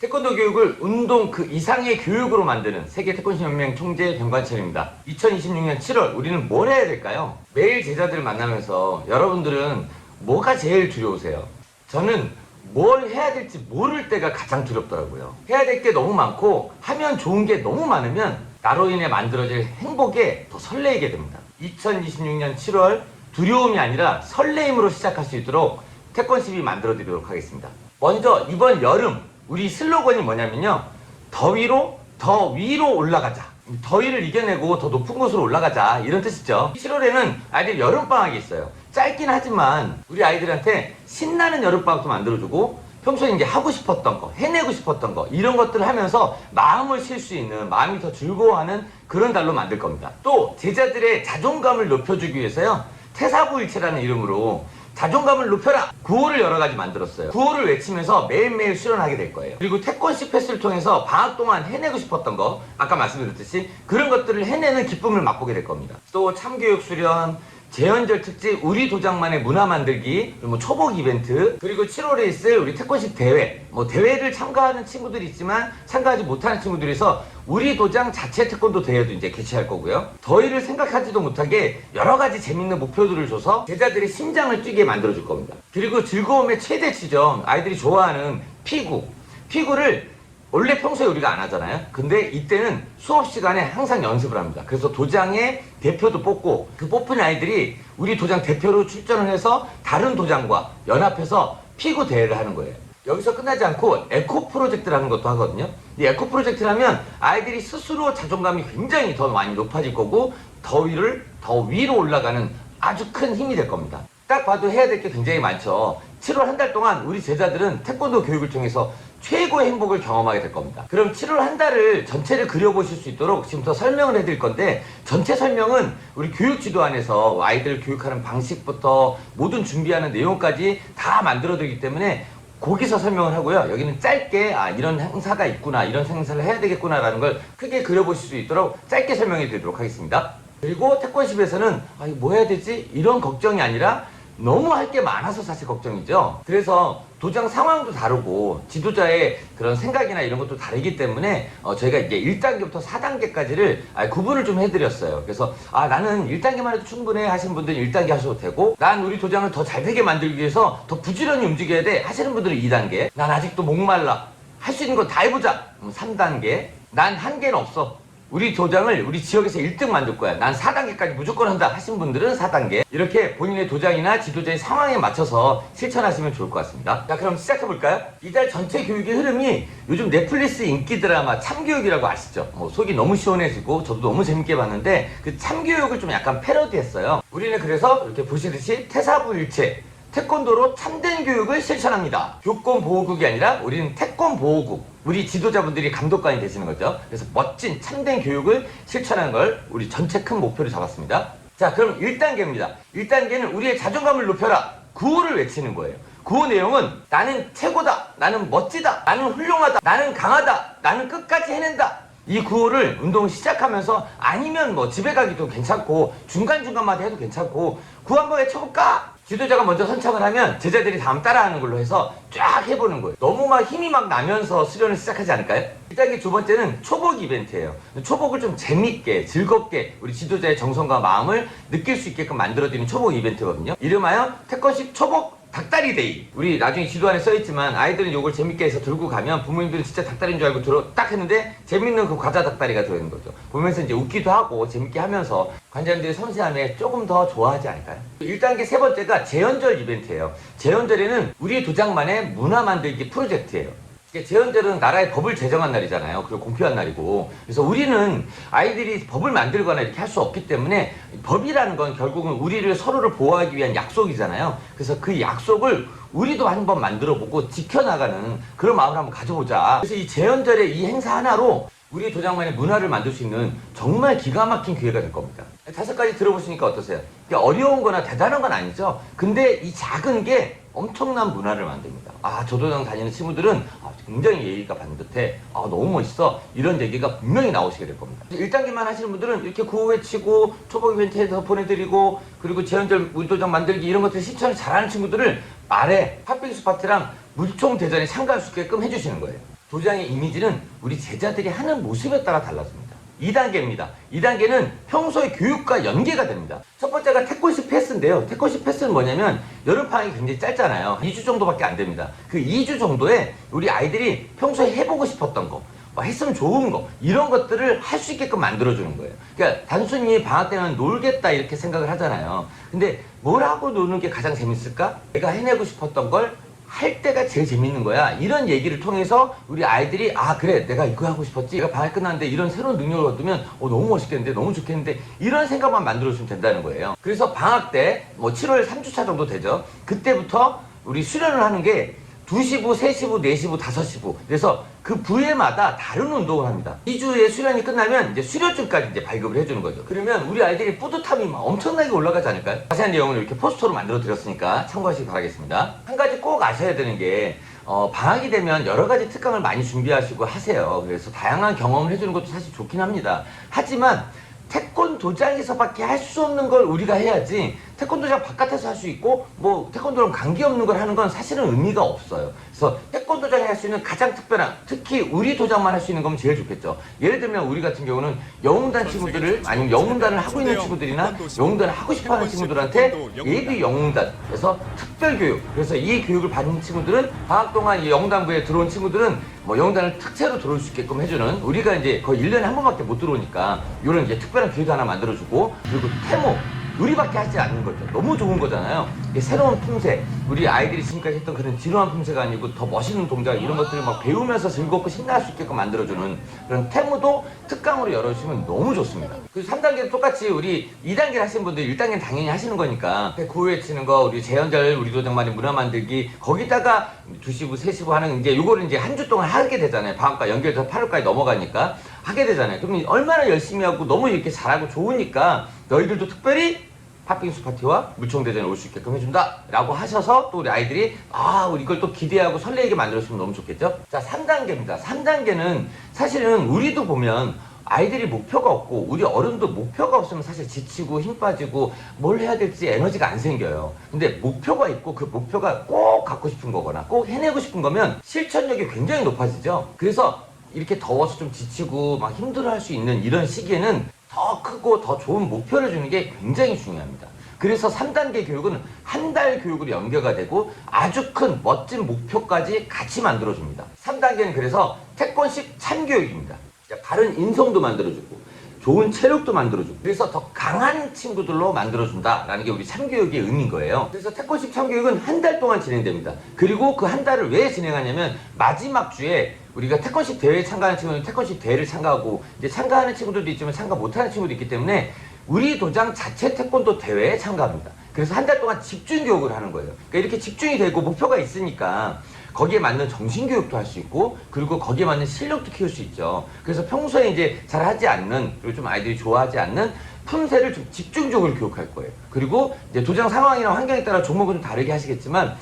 태권도 교육을 운동 그 이상의 교육으로 만드는 세계 태권도 연맹 총재 변관철입니다. 2026년 7월 우리는 뭘 해야 될까요? 매일 제자들을 만나면서 여러분들은 뭐가 제일 두려우세요? 저는 뭘 해야 될지 모를 때가 가장 두렵더라고요. 해야 될 게 너무 많고 하면 좋은 게 너무 많으면 나로 인해 만들어질 행복에 더 설레게 됩니다. 2026년 7월 두려움이 아니라 설레임으로 시작할 수 있도록 태권십이 만들어 드리도록 하겠습니다. 먼저 이번 여름 우리 슬로건이 뭐냐면요, 더위로 더 위로 올라가자. 더위를 이겨내고 더 높은 곳으로 올라가자, 이런 뜻이죠. 7월에는 아이들 여름방학이 있어요. 짧긴 하지만 우리 아이들한테 신나는 여름방학도 만들어주고 평소에 이제 하고 싶었던 거, 해내고 싶었던 거, 이런 것들을 하면서 마음을 쉴 수 있는, 마음이 더 즐거워하는 그런 달로 만들 겁니다. 또 제자들의 자존감을 높여주기 위해서요, 태사부일체라는 이름으로 자존감을 높여라! 구호를 여러 가지 만들었어요. 구호를 외치면서 매일매일 수련하게 될 거예요. 그리고 태권시 패스를 통해서 방학 동안 해내고 싶었던 거, 아까 말씀드렸듯이 그런 것들을 해내는 기쁨을 맛보게 될 겁니다. 또 참교육 수련, 재연절 특집, 우리 도장만의 문화 만들기, 그리고 초복 이벤트, 그리고 7월에 있을 우리 태권식 대회, 대회를 참가하는 친구들이 있지만 참가하지 못하는 친구들에서 우리 도장 자체 태권도 대회도 이제 개최할 거고요. 더위를 생각하지도 못하게 여러 가지 재밌는 목표들을 줘서 제자들의 심장을 뛰게 만들어 줄 겁니다. 그리고 즐거움의 최대치죠. 아이들이 좋아하는 피구. 피구를 원래 평소에 우리가 안 하잖아요. 근데 이때는 수업 시간에 항상 연습을 합니다. 그래서 도장의 대표도 뽑고, 그 뽑힌 아이들이 우리 도장 대표로 출전을 해서 다른 도장과 연합해서 피구 대회를 하는 거예요. 여기서 끝나지 않고 에코 프로젝트라는 것도 하거든요. 이 에코 프로젝트라면 아이들이 스스로 자존감이 굉장히 더 많이 높아질 거고, 더위를 더 위로 올라가는 아주 큰 힘이 될 겁니다. 딱 봐도 해야 될 게 굉장히 많죠. 7월 한 달 동안 우리 제자들은 태권도 교육을 통해서 최고의 행복을 경험하게 될 겁니다. 그럼 7월 한 달을 전체를 그려보실 수 있도록 지금부터 설명을 해드릴 건데, 전체 설명은 우리 교육지도 안에서 아이들 교육하는 방식부터 모든 준비하는 내용까지 다 만들어드리기 때문에 거기서 설명을 하고요. 여기는 짧게 이런 행사가 있구나, 이런 행사를 해야 되겠구나 라는 걸 크게 그려보실 수 있도록 짧게 설명해 드리도록 하겠습니다. 그리고 태권십에서는 이거 뭐 해야 되지? 이런 걱정이 아니라 너무 할 게 많아서 사실 걱정이죠. 그래서 도장 상황도 다르고 지도자의 그런 생각이나 이런 것도 다르기 때문에 저희가 이제 1단계부터 4단계까지를 구분을 좀 해드렸어요. 그래서 나는 1단계만 해도 충분해 하시는 분들은 1단계 하셔도 되고, 난 우리 도장을 더 잘 되게 만들기 위해서 더 부지런히 움직여야 돼 하시는 분들은 2단계, 난 아직도 목말라, 할 수 있는 거 다 해보자 3단계, 난 한계는 없어, 우리 도장을 우리 지역에서 1등 만들 거야, 난 4단계까지 무조건 한다 하신 분들은 4단계, 이렇게 본인의 도장이나 지도자의 상황에 맞춰서 실천하시면 좋을 것 같습니다. 자, 그럼 시작해볼까요? 이달 전체 교육의 흐름이 요즘 넷플릭스 인기 드라마 참교육이라고 아시죠? 속이 너무 시원해지고 저도 너무 재밌게 봤는데, 그 참교육을 좀 약간 패러디했어요. 우리는 그래서 이렇게 보시듯이 태사부일체, 태권도로 참된 교육을 실천합니다. 교권보호국이 아니라 우리는 태권보호국, 우리 지도자분들이 감독관이 되시는 거죠. 그래서 멋진 참된 교육을 실천하는 걸 우리 전체 큰 목표로 잡았습니다. 자, 그럼 1단계입니다. 1단계는 우리의 자존감을 높여라, 구호를 외치는 거예요. 구호 내용은 나는 최고다, 나는 멋지다, 나는 훌륭하다, 나는 강하다, 나는 끝까지 해낸다. 이 구호를 운동 시작하면서, 아니면 집에 가기도 괜찮고 중간중간마다 해도 괜찮고, 구호 한번 외쳐볼까? 지도자가 먼저 선창을 하면 제자들이 다음 따라하는 걸로 해서 쫙 해보는 거예요. 너무 힘이 나면서 수련을 시작하지 않을까요? 1단계 두 번째는 초복 이벤트예요. 초복을 좀 재밌게 즐겁게 우리 지도자의 정성과 마음을 느낄 수 있게끔 만들어드리는 초복 이벤트거든요. 이름하여 태권식 초복 닭다리 데이. 우리 나중에 지도 안에 써있지만 아이들은 이걸 재밌게 해서 들고 가면 부모님들은 진짜 닭다리인 줄 알고 딱 했는데 재밌는 그 과자 닭다리가 들어있는 거죠. 보면서 이제 웃기도 하고 재밌게 하면서 관장님들의 섬세함에 조금 더 좋아하지 않을까요? 1단계 세 번째가 재연절 이벤트예요. 재연절에는 우리 도장만의 문화 만들기 프로젝트예요. 재연절은 나라의 법을 제정한 날이잖아요. 그리고 공표한 날이고, 그래서 우리는 아이들이 법을 만들거나 이렇게 할 수 없기 때문에, 법이라는 건 결국은 우리를 서로를 보호하기 위한 약속이잖아요. 그래서 그 약속을 우리도 한번 만들어보고 지켜나가는 그런 마음을 한번 가져보자. 그래서 이 재연절의 이 행사 하나로 우리 도장만의 문화를 만들 수 있는 정말 기가 막힌 기회가 될 겁니다. 5가지 들어보시니까 어떠세요? 어려운 거나 대단한 건 아니죠. 근데 이 작은 게 엄청난 문화를 만듭니다. 저 도장 다니는 친구들은 굉장히 예의가 반듯해, 너무 멋있어, 이런 얘기가 분명히 나오시게 될 겁니다. 1단계만 하시는 분들은 이렇게 구호 외치고 초복 이벤트에서 보내드리고, 그리고 재연절 우리 도장 만들기 이런 것들 실천을 잘하는 친구들을 말에 팥빙수 파티랑 물총 대전에 참가할 수 있게끔 해주시는 거예요. 도장의 이미지는 우리 제자들이 하는 모습에 따라 달라집니다. 2단계입니다. 2단계는 평소의 교육과 연계가 됩니다. 첫 번째가 태권식 패스인데요. 태권식 패스는 뭐냐면 여름방학이 굉장히 짧잖아요. 2주 정도밖에 안 됩니다. 그 2주 정도에 우리 아이들이 평소에 해보고 싶었던 거, 했으면 좋은 거, 이런 것들을 할 수 있게끔 만들어주는 거예요. 그러니까 단순히 방학 때는 놀겠다 이렇게 생각을 하잖아요. 근데 뭘 하고 노는 게 가장 재밌을까? 내가 해내고 싶었던 걸 할 때가 제일 재밌는 거야. 이런 얘기를 통해서 우리 아이들이 아 그래 내가 이거 하고 싶었지, 내가 방학 끝났는데 이런 새로운 능력을 얻으면 너무 멋있겠는데, 너무 좋겠는데, 이런 생각만 만들어주면 된다는 거예요. 그래서 방학 때 7월 3주차 정도 되죠. 그때부터 우리 수련을 하는 게 2시부, 3시부, 4시부, 5시부. 그래서 그 부에마다 다른 운동을 합니다. 2주의 수련이 끝나면 이제 수료증까지 이제 발급을 해주는 거죠. 그러면 우리 아이들이 뿌듯함이 막 엄청나게 올라가지 않을까요? 자세한 내용을 이렇게 포스터로 만들어 드렸으니까 참고하시기 바라겠습니다. 한 가지 꼭 아셔야 되는 게 방학이 되면 여러 가지 특강을 많이 준비하시고 하세요. 그래서 다양한 경험을 해주는 것도 사실 좋긴 합니다. 하지만 태권도장에서밖에 할 수 없는 걸 우리가 해야지, 태권도장 바깥에서 할 수 있고 태권도랑 관계없는 걸 하는 건 사실은 의미가 없어요. 그래서 태권도장에 할 수 있는 가장 특별한, 특히 우리 도장만 할 수 있는 거면 제일 좋겠죠. 예를 들면 우리 같은 경우는 영웅단 친구들을, 아니면 영웅단을 하고 있는 친구들이나 영웅단을 하고 싶어하는 친구들한테 예비 영웅단에서 특별교육, 그래서 이 교육을 받는 친구들은 방학 동안 이 영웅단부에 들어온 친구들은 영웅단을 특채로 들어올 수 있게끔 해주는, 우리가 이제 거의 1년에 한 번밖에 못 들어오니까 이런 이제 특별한 교육 하나 만들어주고, 그리고 태모, 우리밖에 하지 않는 거죠. 너무 좋은 거잖아요. 새로운 품새, 우리 아이들이 지금까지 했던 그런 지루한 품새가 아니고 더 멋있는 동작, 이런 것들을 막 배우면서 즐겁고 신나할 수 있게끔 만들어주는 그런 태무도 특강으로 열어주시면 너무 좋습니다. 그리고 3단계는 똑같이 우리 2단계를 하시는 분들 1단계는 당연히 하시는 거니까 구호 외치는 거, 우리 재연절, 우리 도장만의 문화 만들기, 거기다가 2시부, 3시부 하는 요거를 이제 한 주 동안 하게 되잖아요. 방학과 연결돼서 8월까지 넘어가니까 하게 되잖아요. 그럼 얼마나 열심히 하고 너무 이렇게 잘하고 좋으니까 너희들도 특별히 팥빙수 파티와 물총대전에 올 수 있게끔 해준다 라고 하셔서 또 우리 아이들이 우리 이걸 또 기대하고 설레게 만들어주면 너무 좋겠죠. 자, 3단계입니다. 3단계는 사실은 우리도 보면 아이들이 목표가 없고 우리 어른도 목표가 없으면 사실 지치고 힘 빠지고 뭘 해야 될지 에너지가 안 생겨요. 근데 목표가 있고 그 목표가 꼭 갖고 싶은 거거나 꼭 해내고 싶은 거면 실천력이 굉장히 높아지죠. 그래서 이렇게 더워서 좀 지치고 막 힘들어할 수 있는 이런 시기에는 더 크고 더 좋은 목표를 주는 게 굉장히 중요합니다. 그래서 3단계 교육은 한 달 교육으로 연계가 되고 아주 큰 멋진 목표까지 같이 만들어줍니다. 3단계는 그래서 태권식 참교육입니다. 바른 인성도 만들어주고 좋은 체력도 만들어주고, 그래서 더 강한 친구들로 만들어준다라는 게 우리 참교육의 의미인 거예요. 그래서 태권식 참교육은 한 달 동안 진행됩니다. 그리고 그 한 달을 왜 진행하냐면 마지막 주에 우리가 태권식 대회에 참가하는 친구들은 태권식 대회를 참가하고, 이제 참가하는 친구들도 있지만 참가 못하는 친구도 있기 때문에 우리 도장 자체 태권도 대회에 참가합니다. 그래서 한 달 동안 집중 교육을 하는 거예요. 그러니까 이렇게 집중이 되고 목표가 있으니까 거기에 맞는 정신교육도 할 수 있고, 그리고 거기에 맞는 실력도 키울 수 있죠. 그래서 평소에 이제 잘 하지 않는, 그리고 좀 아이들이 좋아하지 않는 품새를 좀 집중적으로 교육할 거예요. 그리고 이제 도장 상황이나 환경에 따라 종목은 좀 다르게 하시겠지만,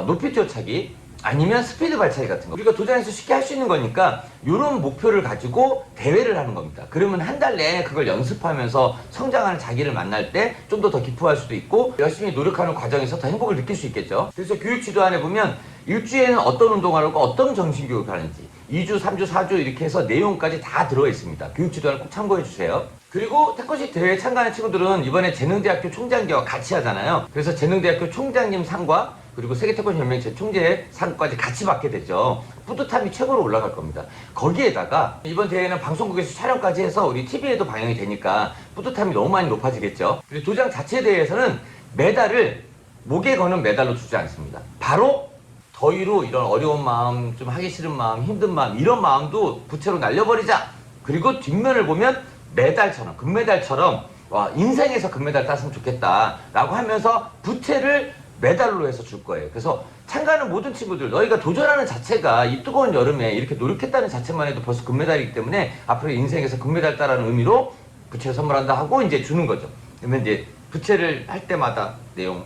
높이 뛰어차기, 아니면 스피드 발차기 같은 거, 우리가 도장에서 쉽게 할 수 있는 거니까 이런 목표를 가지고 대회를 하는 겁니다. 그러면 한 달 내에 그걸 연습하면서 성장하는 자기를 만날 때 좀 더 기뻐할 수도 있고, 열심히 노력하는 과정에서 더 행복을 느낄 수 있겠죠. 그래서 교육 지도안에 보면 일주에는 어떤 운동을 하고 어떤 정신교육을 하는지 2주, 3주, 4주 이렇게 해서 내용까지 다 들어가 있습니다. 교육 지도안을 꼭 참고해 주세요. 그리고 태권식 대회에 참가하는 친구들은 이번에 재능대학교 총장기와 같이 하잖아요. 그래서 재능대학교 총장님 상과 그리고 세계태권연맹 총재 상까지 같이 받게 되죠. 뿌듯함이 최고로 올라갈 겁니다. 거기에다가 이번 대회는 방송국에서 촬영까지 해서 우리 TV에도 방영이 되니까 뿌듯함이 너무 많이 높아지겠죠. 그리고 도장 자체 대회에서는 메달을 목에 거는 메달로 주지 않습니다. 바로 더위로 이런 어려운 마음, 좀 하기 싫은 마음, 힘든 마음, 이런 마음도 부채로 날려버리자. 그리고 뒷면을 보면 메달처럼, 금메달처럼 인생에서 금메달 땄으면 좋겠다 라고 하면서 부채를 메달로 해서 줄 거예요. 그래서 참가하는 모든 친구들, 너희가 도전하는 자체가 이 뜨거운 여름에 이렇게 노력했다는 자체만 해도 벌써 금메달이기 때문에 앞으로 인생에서 금메달 따라는 의미로 부채를 선물한다 하고 이제 주는 거죠. 그러면 이제 부채를 할 때마다 내용,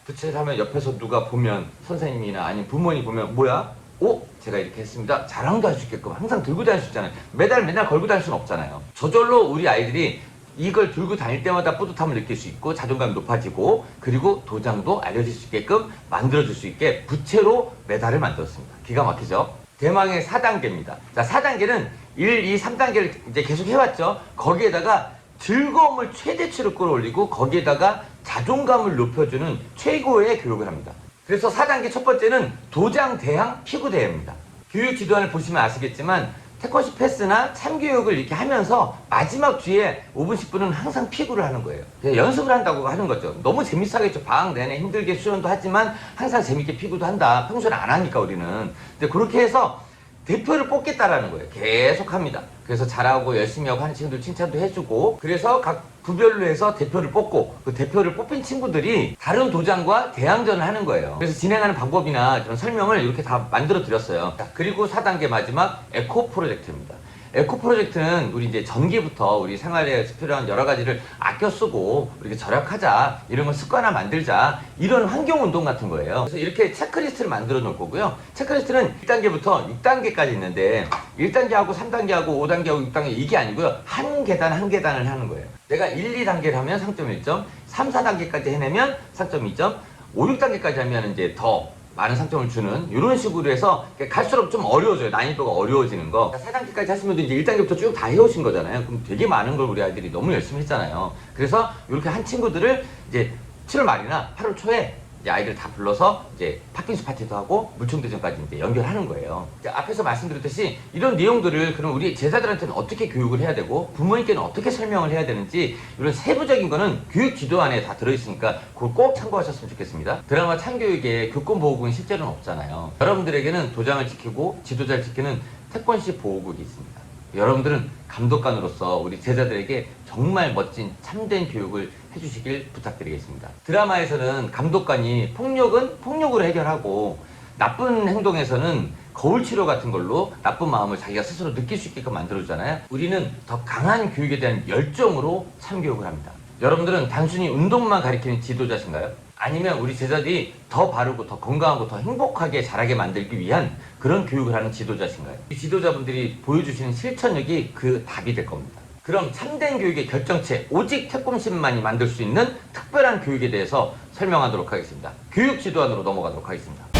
부채를 하면 옆에서 누가 보면, 선생님이나 아니면 부모님이 보면 뭐야? 제가 이렇게 했습니다. 자랑도 할 수 있게끔 항상 들고 다닐 수 있잖아요. 메달 맨날 걸고 다닐 수는 없잖아요. 저절로 우리 아이들이 이걸 들고 다닐 때마다 뿌듯함을 느낄 수 있고 자존감이 높아지고, 그리고 도장도 알려질 수 있게끔 만들어줄 수 있게 부채로 메달을 만들었습니다. 기가 막히죠? 대망의 4단계입니다. 자, 4단계는 1, 2, 3단계를 이제 계속 해왔죠. 거기에다가 즐거움을 최대치로 끌어올리고 거기에다가 자존감을 높여주는 최고의 교육을 합니다. 그래서 4단계 첫 번째는 도장 대항 피구 대회입니다. 교육 지도안을 보시면 아시겠지만 태권시 패스나 참교육을 이렇게 하면서 마지막 뒤에 5분, 10분은 항상 피구를 하는 거예요. 그냥 연습을 한다고 하는 거죠. 너무 재밌어 하겠죠. 방학 내내 힘들게 수련도 하지만 항상 재밌게 피구도 한다. 평소에 안 하니까 우리는. 근데 그렇게 해서 대표를 뽑겠다라는 거예요. 계속 합니다. 그래서 잘하고 열심히 하고 하는 친구들 칭찬도 해주고, 그래서 각 부별로 해서 대표를 뽑고, 그 대표를 뽑힌 친구들이 다른 도장과 대항전을 하는 거예요. 그래서 진행하는 방법이나 그런 설명을 이렇게 다 만들어 드렸어요. 자, 그리고 4단계 마지막 에코 프로젝트입니다. 에코 프로젝트는 우리 이제 전기부터 우리 생활에 필요한 여러 가지를 아껴 쓰고 이렇게 절약하자, 이런 걸 습관화 만들자, 이런 환경 운동 같은 거예요. 그래서 이렇게 체크리스트를 만들어 놓을 거고요. 체크리스트는 1단계부터 6단계까지 있는데 1단계하고 3단계하고 5단계하고 6단계 이게 아니고요. 한 계단 한 계단을 하는 거예요. 내가 1, 2단계를 하면 상점 1점, 3, 4단계까지 해내면 상점 2점, 5, 6단계까지 하면 이제 더 많은 상점을 주는 이런 식으로 해서 갈수록 좀 어려워져요. 난이도가 어려워지는 거. 4단계까지 하시면 이제 1단계부터 쭉 다 해오신 거잖아요. 그럼 되게 많은 걸 우리 아이들이 너무 열심히 했잖아요. 그래서 이렇게 한 친구들을 이제 7월 말이나 8월 초에 이제 아이들 다 불러서 이제 팥빙수 파티도 하고 물총대전까지 이제 연결하는 거예요. 이제 앞에서 말씀드렸듯이 이런 내용들을 그럼 우리 제자들한테는 어떻게 교육을 해야 되고 부모님께는 어떻게 설명을 해야 되는지 이런 세부적인 거는 교육 지도안에 다 들어있으니까 그걸 꼭 참고하셨으면 좋겠습니다. 드라마 참교육에 교권보호국은 실제로는 없잖아요. 여러분들에게는 도장을 지키고 지도자를 지키는 태권시 보호국이 있습니다. 여러분들은 감독관으로서 우리 제자들에게 정말 멋진 참된 교육을 해주시길 부탁드리겠습니다. 드라마에서는 감독관이 폭력은 폭력으로 해결하고 나쁜 행동에서는 거울치료 같은 걸로 나쁜 마음을 자기가 스스로 느낄 수 있게끔 만들어주잖아요. 우리는 더 강한 교육에 대한 열정으로 참교육을 합니다. 여러분들은 단순히 운동만 가리키는 지도자신가요? 아니면 우리 제자들이 더 바르고 더 건강하고 더 행복하게 자라게 만들기 위한 그런 교육을 하는 지도자신가요? 이 지도자분들이 보여주시는 실천력이 그 답이 될 겁니다. 그럼 참된 교육의 결정체, 오직 태권심만이 만들 수 있는 특별한 교육에 대해서 설명하도록 하겠습니다. 교육 지도안으로 넘어가도록 하겠습니다.